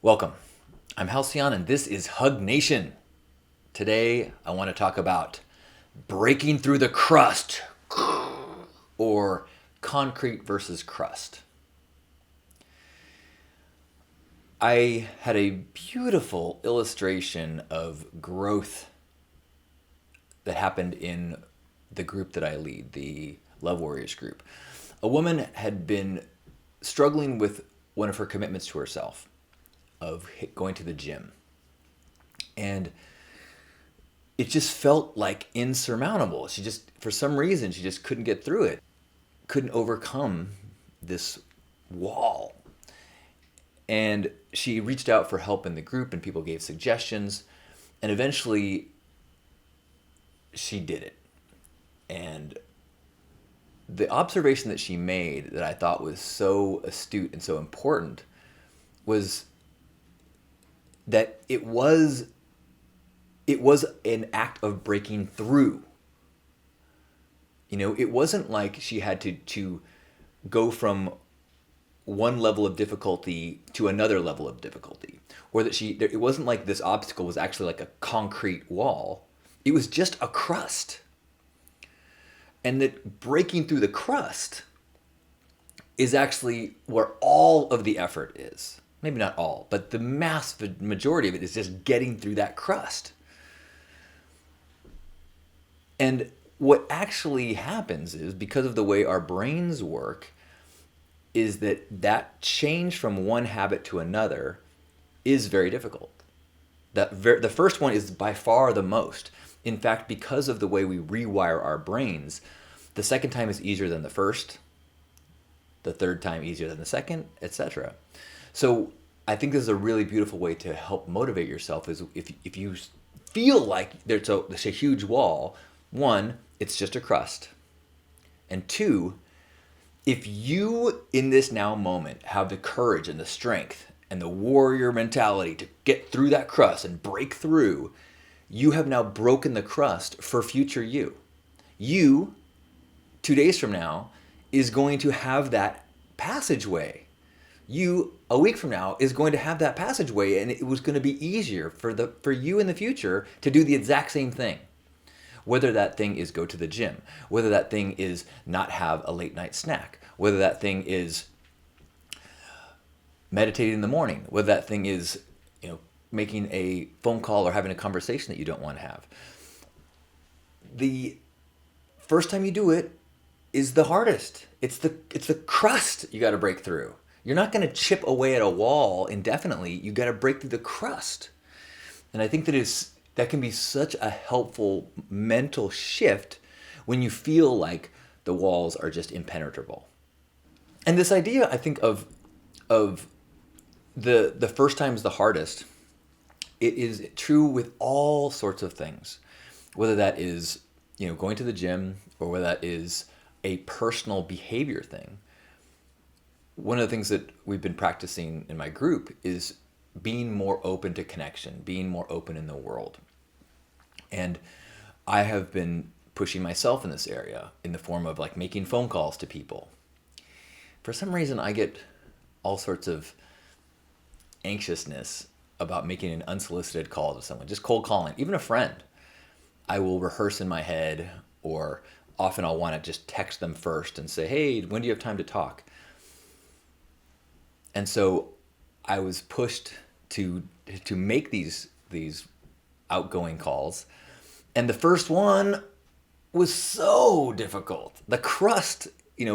Welcome. I'm Halcyon and this is Hug Nation. Today I want to talk about breaking through the crust or concrete versus crust. I had a beautiful illustration of growth that happened in the group that I lead, the Love Warriors group. A woman had been struggling with one of her commitments to herself of going to the gym. And it just felt like insurmountable. She just, for some reason, she just couldn't get through it, couldn't overcome this wall. And she reached out for help in the group and people gave suggestions. And eventually she did it. And the observation that she made that I thought was so astute and so important was that it was an act of breaking through. You know, it wasn't like she had to go from one level of difficulty to another level of difficulty, or that it wasn't like this obstacle was actually like a concrete wall. It was just a crust. And that breaking through the crust is actually where all of the effort is. Maybe not all, but the majority of it is just getting through that crust. And what actually happens is, because of the way our brains work, is that change from one habit to another is very difficult. The first one is by far the most. In fact, because of the way we rewire our brains, the second time is easier than the first, the third time easier than the second, etc. So I think this is a really beautiful way to help motivate yourself is if you feel like there's a huge wall, one, it's just a crust. And two, if you in this now moment have the courage and the strength and the warrior mentality to get through that crust and break through, you have now broken the crust for future you. You, 2 days from now, is going to have that passageway. You, a week from now, is going to have that passageway, and it was going to be easier for you in the future to do the exact same thing. Whether that thing is go to the gym, whether that thing is not have a late night snack, whether that thing is meditating in the morning, whether that thing is, making a phone call or having a conversation that you don't want to have. The first time you do it is the hardest. It's the crust you got to break through. You're not going to chip away at a wall indefinitely. You got to break through the crust. And I think that can be such a helpful mental shift when you feel like the walls are just impenetrable. And this idea, I think, of the first time is the hardest, it is true with all sorts of things. Whether that is, going to the gym, or whether that is a personal behavior thing. One of the things that we've been practicing in my group is being more open to connection, being more open in the world. And I have been pushing myself in this area in the form of like making phone calls to people. For some reason, I get all sorts of anxiousness about making an unsolicited call to someone, just cold calling, even a friend. I will rehearse in my head, or often I'll want to just text them first and say, hey, when do you have time to talk? And so I was pushed to make these outgoing calls. And the first one was so difficult. The crust,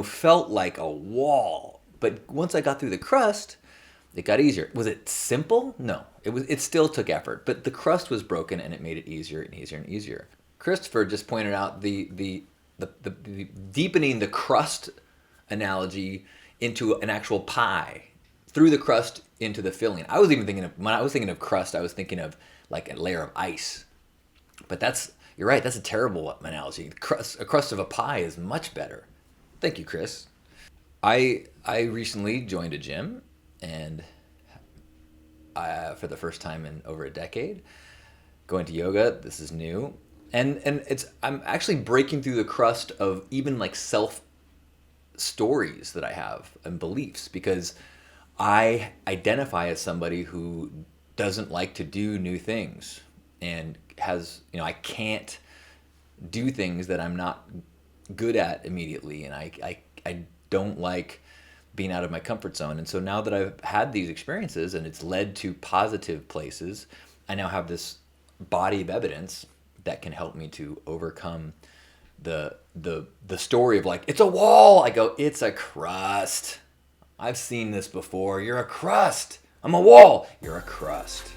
felt like a wall. But once I got through the crust, it got easier. Was it simple? No. It still took effort, but the crust was broken and it made it easier and easier and easier. Christopher just pointed out the deepening the crust analogy into an actual pie, through the crust into the filling. When I was thinking of crust, I was thinking of like a layer of ice. But you're right, that's a terrible analogy. A crust of a pie is much better. Thank you, Chris. I recently joined a gym, and for the first time in over a decade, going to yoga. This is new. And I'm actually breaking through the crust of even like self stories that I have and beliefs, because I identify as somebody who doesn't like to do new things and has, I can't do things that I'm not good at immediately. And I don't like being out of my comfort zone. And so now that I've had these experiences and it's led to positive places, I now have this body of evidence that can help me to overcome the story of like, it's a wall. I go, it's a crust. I've seen this before. You're a crust. I'm a wall. You're a crust.